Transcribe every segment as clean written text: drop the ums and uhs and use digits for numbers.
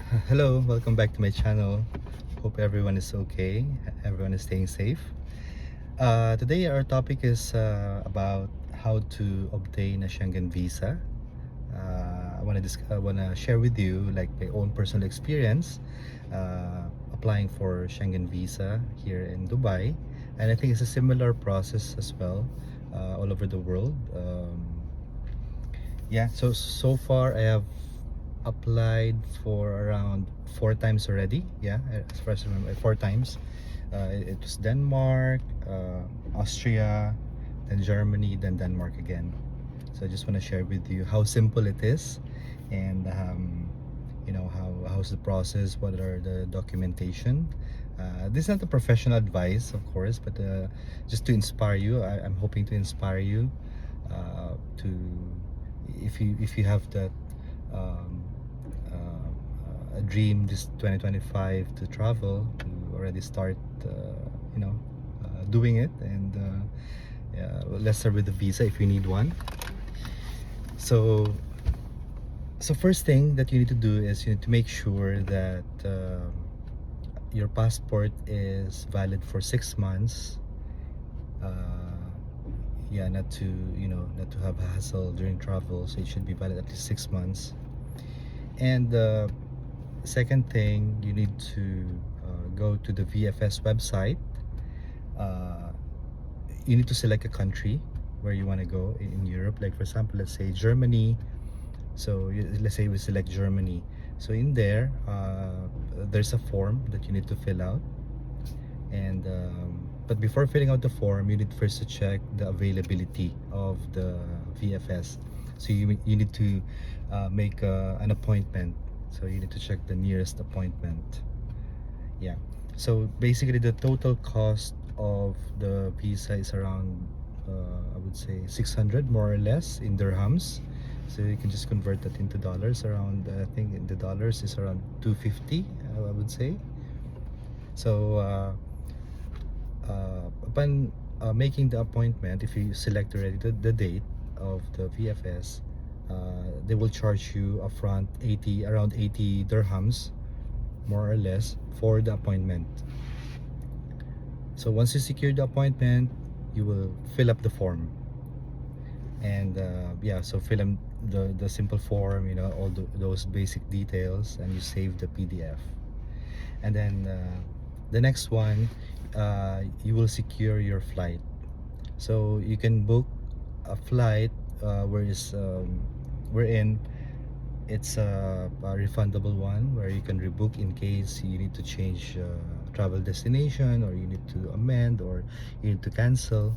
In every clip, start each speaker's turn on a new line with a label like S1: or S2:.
S1: Hello, welcome back to my channel. Hope everyone is okay. Everyone is staying safe. Today our topic is about how to obtain a Schengen visa. I wanna share with you like my own personal experience applying for Schengen visa here in Dubai, and I think it's a similar process as well all over the world. So far I have applied for around 4 times already. As far as I remember, 4 times. It was Denmark, Austria, then Germany, then Denmark again. So I just want to share with you how simple it is, and how's the process, what are the documentation. This is not a professional advice, of course, but just to inspire you. I'm hoping to inspire you to if you have that um, a dream this 2025 to travel, to already start doing it. And yeah, let's start with the visa if you need one. So first thing that you need to do is you need to make sure that your passport is valid for 6 months. Not to not to have a hassle during travel, so it should be valid at least 6 months. And second thing, you need to go to the VFS website. uh, you need to select a country where you want to go in Europe. Like for example, let's say Germany. So let's say we select Germany. So in there, there's a form that you need to fill out. And but before filling out the form, you need first to check the availability of the VFS. So you need to make an appointment. So you need to check the nearest appointment. Yeah. So basically, the total cost of the visa is around, I would say 600 more or less in dirhams. So you can just convert that into dollars. Around, I think in the dollars is around 250, I would say. So upon making the appointment, if you select already the date of the VFS, they will charge you upfront around 80 dirhams, more or less, for the appointment. So once you secure the appointment, you will fill up the form. And so fill in the simple form, all those basic details, and you save the PDF. And then the next one, you will secure your flight. So you can book a flight wherein it's a refundable one, where you can rebook in case you need to change travel destination, or you need to amend, or you need to cancel.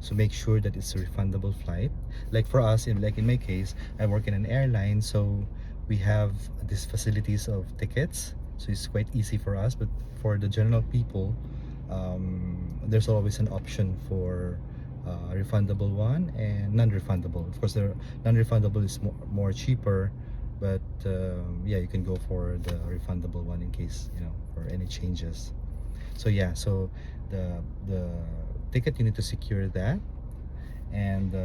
S1: So make sure that it's a refundable flight. Like for us, in my case, I work in an airline, so we have these facilities of tickets, so it's quite easy for us. But for the general people, there's always an option for refundable one and non-refundable. Of course, the non-refundable is more cheaper, but yeah, you can go for the refundable one in case, for any changes. So yeah, so the ticket, you need to secure that. And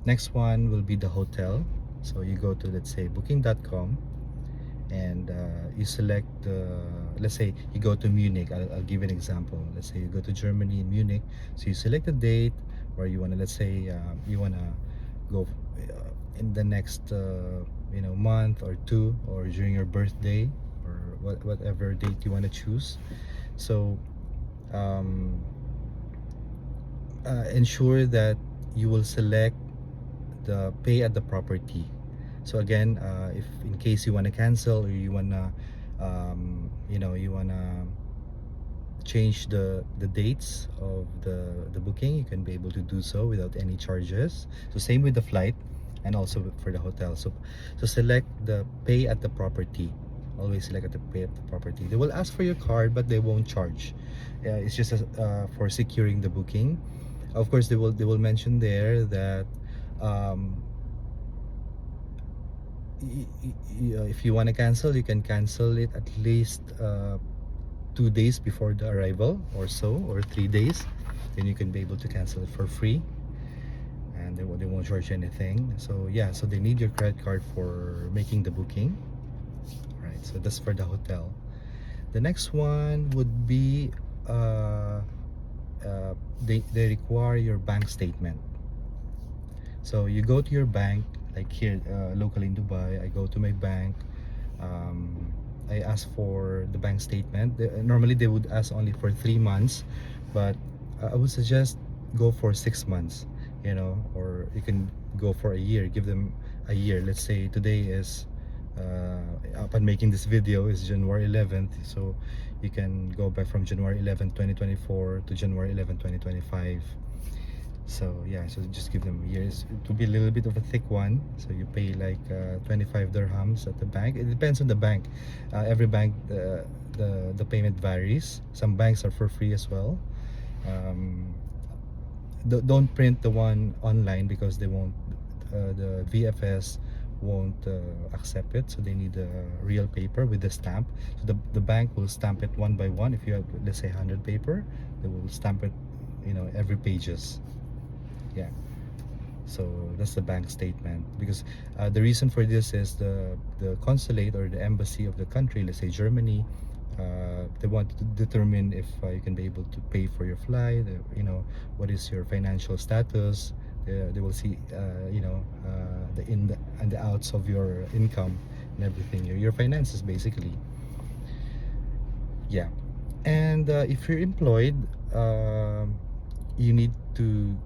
S1: next one will be the hotel. So you go to, let's say, booking.com, and you select let's say you go to Munich. I'll give an example. Let's say you go to Germany, in Munich. So you select the date where you want to, let's say you want to go in the next month or two, or during your birthday, or whatever date you want to choose. So ensure that you will select the pay at the property. So again, if in case you want to cancel, or you want to you want to change the dates of the booking, you can be able to do so without any charges. So same with the flight, and also for the hotel. So select the pay at the property. Always select at the pay at the property. They will ask for your card, but they won't charge. It's just for securing the booking. Of course, they will mention there that if you want to cancel, you can cancel it at least 2 days before the arrival, or so, or 3 days. Then you can be able to cancel it for free, and they won't charge anything. So yeah, so they need your credit card for making the booking. right? So that's for the hotel. The next one would be they require your bank statement. So you go to your bank, like here locally in Dubai. I go to my bank. um, I ask for the bank statement. Normally they would ask only for 3 months, but I would suggest go for 6 months, or you can go for a year. Give them a year. Let's say today is upon making this video is January 11th, so you can go back from January 11th 2024 to January 11th 2025. So yeah, so just give them years. It will be a little bit of a thick one, so you pay like 25 dirhams at the bank. It depends on the bank. Every bank, the payment varies. Some banks are for free as well. um, don't print the one online because they won't, the VFS won't accept it, so they need a real paper with the stamp. So the bank will stamp it one by one. If you have, let's say, 100 paper, they will stamp it, every pages. Yeah, so that's the bank statement. Because the reason for this is the consulate or the embassy of the country, let's say Germany, they want to determine if you can be able to pay for your flight, what is your financial status. They will see the in and the outs of your income and everything, your finances basically. Yeah. And if you're employed, you need to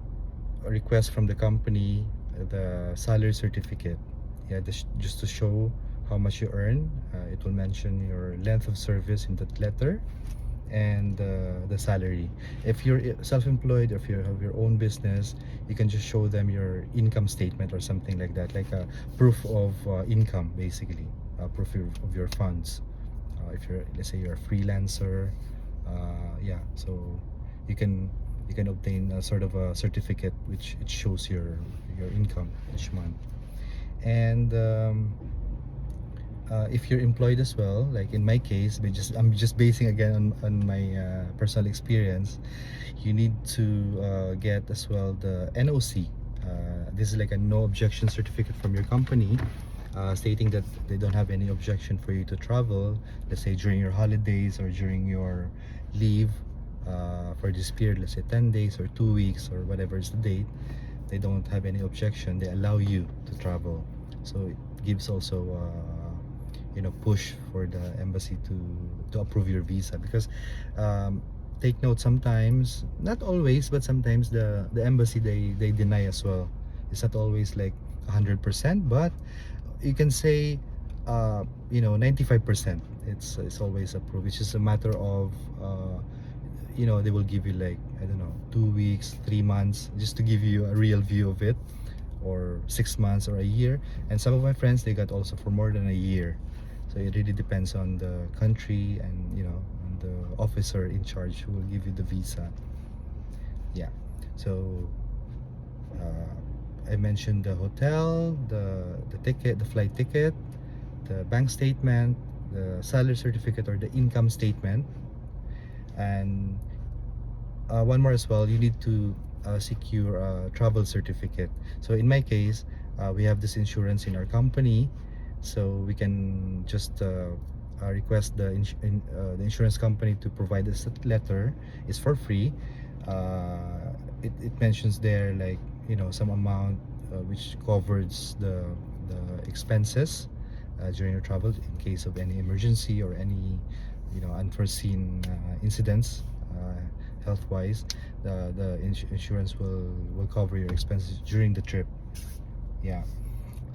S1: request from the company the salary certificate. Yeah, just to show how much you earn. It will mention your length of service in that letter, and the salary. If you're self-employed, or if you have your own business, you can just show them your income statement or something like that, like a proof of income, basically, proof of your funds. If you're, let's say, you're a freelancer, yeah, so you can obtain a sort of a certificate which it shows your income each month. And if you're employed as well, like in my case, I'm just basing again on my personal experience. You need to get as well the NOC. This is like a no objection certificate from your company, stating that they don't have any objection for you to travel, let's say during your holidays or during your leave, for this period, let's say 10 days or 2 weeks or whatever is the date. They don't have any objection, they allow you to travel. So it gives also push for the embassy to approve your visa. Because take note, sometimes, not always, but sometimes the embassy, they deny as well. It's not always like 100%, but you can say 95%. It's always approved. It's just a matter of they will give you, like, I don't know, 2 weeks, 3 months, just to give you a real view of it, or 6 months or a year. And some of my friends, they got also for more than a year. So it really depends on the country and on the officer in charge who will give you the visa. Yeah. So I mentioned the hotel, the ticket, the flight ticket, the bank statement, the salary certificate or the income statement. And one more as well, you need to secure a travel certificate. So in my case, we have this insurance in our company, so we can just request the insurance company to provide us a letter. It's for free. It mentions there, like, some amount which covers the expenses during your travel in case of any emergency or any unforeseen incidents, health wise. The insurance will cover your expenses during the trip. Yeah.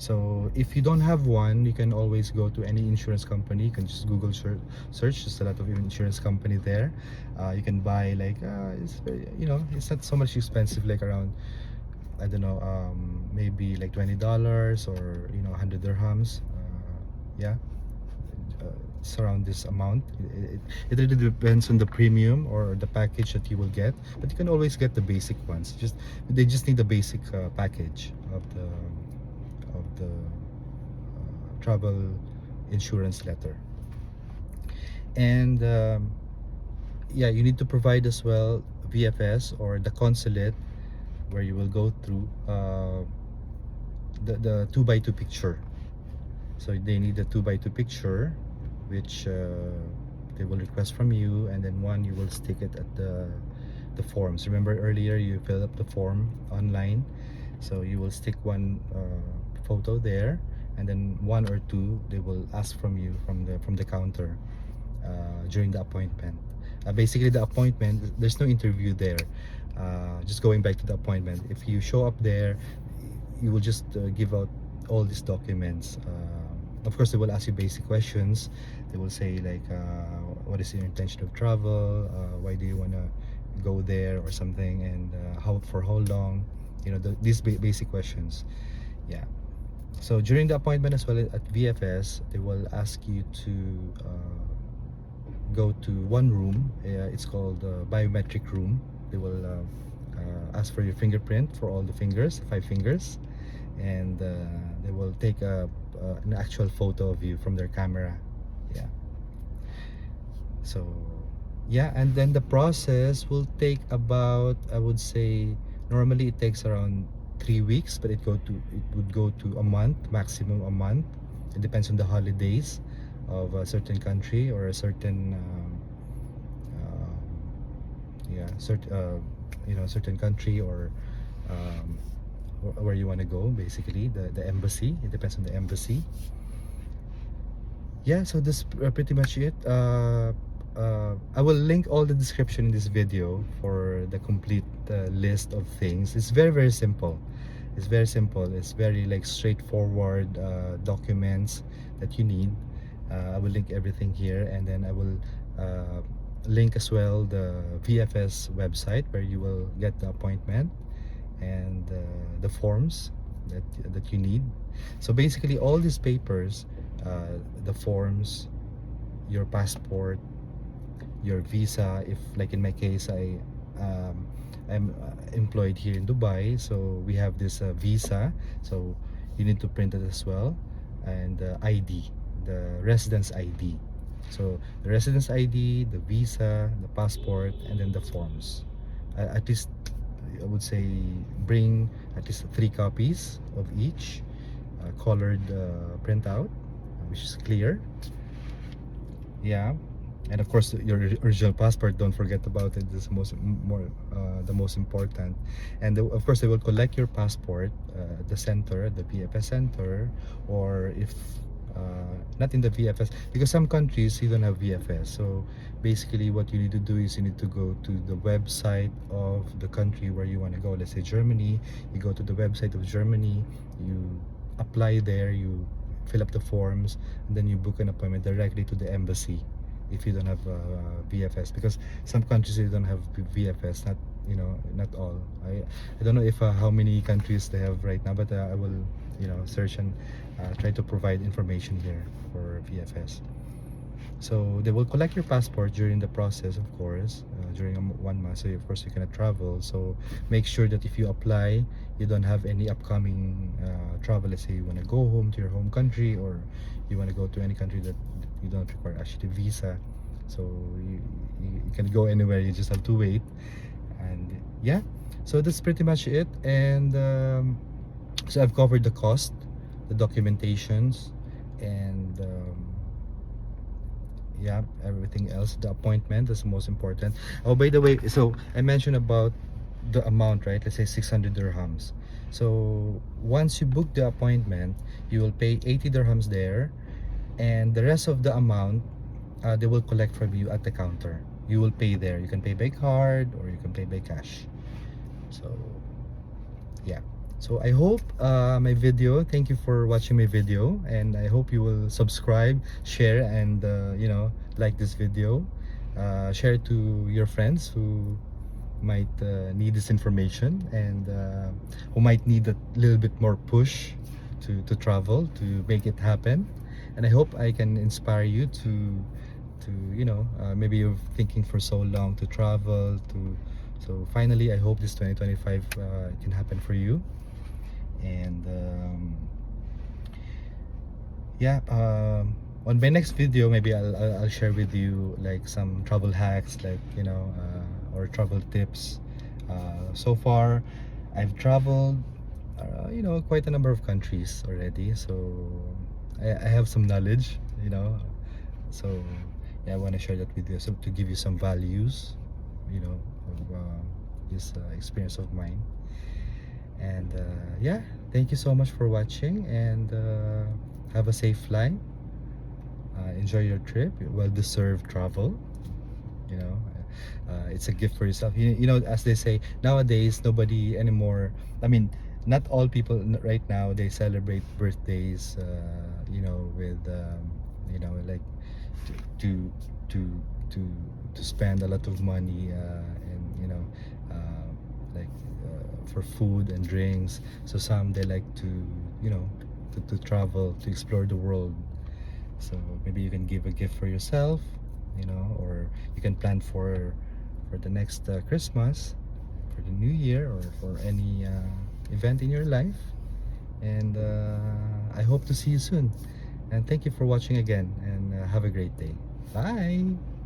S1: So if you don't have one, you can always go to any insurance company. You can just Google search. There's a lot of insurance company there. You can buy, like, it's very, it's not so much expensive, like around, I don't know, maybe like $20 or 100 dirhams. Yeah, it's around this amount. It really depends on the premium or the package that you will get, but you can always get the basic ones. They just need the basic package of the travel insurance letter. And yeah, you need to provide as well VFS or the consulate where you will go through, the 2x2 picture. So they need the 2x2 picture which they will request from you, and then one you will stick it at the forms. Remember earlier you filled up the form online, so you will stick one photo there, and then one or two they will ask from you from the counter during the appointment. Basically, the appointment, there's no interview there. Just going back to the appointment, if you show up there, you will just give out all these documents. Of course, they will ask you basic questions. They will say like, what is your intention of travel? Why do you want to go there or something? And how for how long? You know, these basic questions. Yeah. So during the appointment as well at VFS, they will ask you to go to one room. It's called biometric room. They will ask for your fingerprint for all the fingers, 5 fingers, and they will take an actual photo of you from their camera. Yeah. So yeah, and then the process will take about, I would say, normally it takes around 3 weeks, but it would go to a month, maximum a month. It depends on the holidays of a certain country or a certain certain country, or where you want to go. Basically the embassy, it depends on the embassy. Yeah, so this pretty much it. I will link all the description in this video for the complete list of things. It's very simple. It's very simple. It's very like straightforward documents that you need. I will link everything here, and then I will link as well the VFS website where you will get the appointment and the forms that you need. So basically all these papers, the forms, your passport, your visa, if like in my case I'm employed here in Dubai, so we have this visa, so you need to print it as well, and ID, the residence ID. So the residence ID, the visa, the passport, and then the forms. At least I would say bring at least 3 copies of each colored printout, which is clear. Yeah, and of course your original passport, don't forget about it. This is the most important. And of course they will collect your passport at the center, the VFS center, or if not in the VFS, because some countries you don't have VFS. So basically what you need to do is you need to go to the website of the country where you want to go. Let's say Germany, you go to the website of Germany, you apply there, you fill up the forms, and then you book an appointment directly to the embassy if you don't have VFS, because some countries they don't have VFS, not, you know, not all. I don't know if how many countries they have right now, but I will, you know, search and try to provide information here for VFS. So they will collect your passport during the process, of course, during 1 month. So of course you cannot travel. So make sure that if you apply, you don't have any upcoming travel. Let's say you want to go home to your home country, or you want to go to any country that you don't require actually visa. So you can go anywhere. You just have to wait. And yeah, so that's pretty much it. And so I've covered the cost, the documentations, and yeah, everything else. The appointment is the most important. Oh, by the way, so I mentioned about the amount, right? Let's say 600 dirhams. So once you book the appointment, you will pay 80 dirhams there, and the rest of the amount they will collect from you at the counter. You will pay there. You can pay by card or you can pay by cash. So yeah, so I hope my video, thank you for watching my video, and I hope you will subscribe, share, and you know, like this video. Share it to your friends who might need this information, and who might need a little bit more push to travel, to make it happen. And I hope I can inspire you to you know, maybe you're thinking for so long to travel, so finally I hope this 2025 can happen for you. And yeah, on my next video maybe I'll share with you like some travel hacks, like, you know, or travel tips. So far I've traveled you know, quite a number of countries already, so I have some knowledge, you know, So yeah, I want to share that with you, so to give you some values, you know, of this experience of mine. And yeah, thank you so much for watching, and have a safe flight. Enjoy your trip, well deserved travel, you know. It's a gift for yourself, you know, as they say nowadays, nobody anymore, I mean, not all people right now, they celebrate birthdays, you know, with you know, like to to to to spend a lot of money, and you know, uh, like for food and drinks. So some, they like to, you know, to travel, to explore the world. So maybe you can give a gift for yourself, you know, or you can plan for the next Christmas, for the new year, or for any event in your life. And I hope to see you soon, and thank you for watching again, and have a great day. Bye.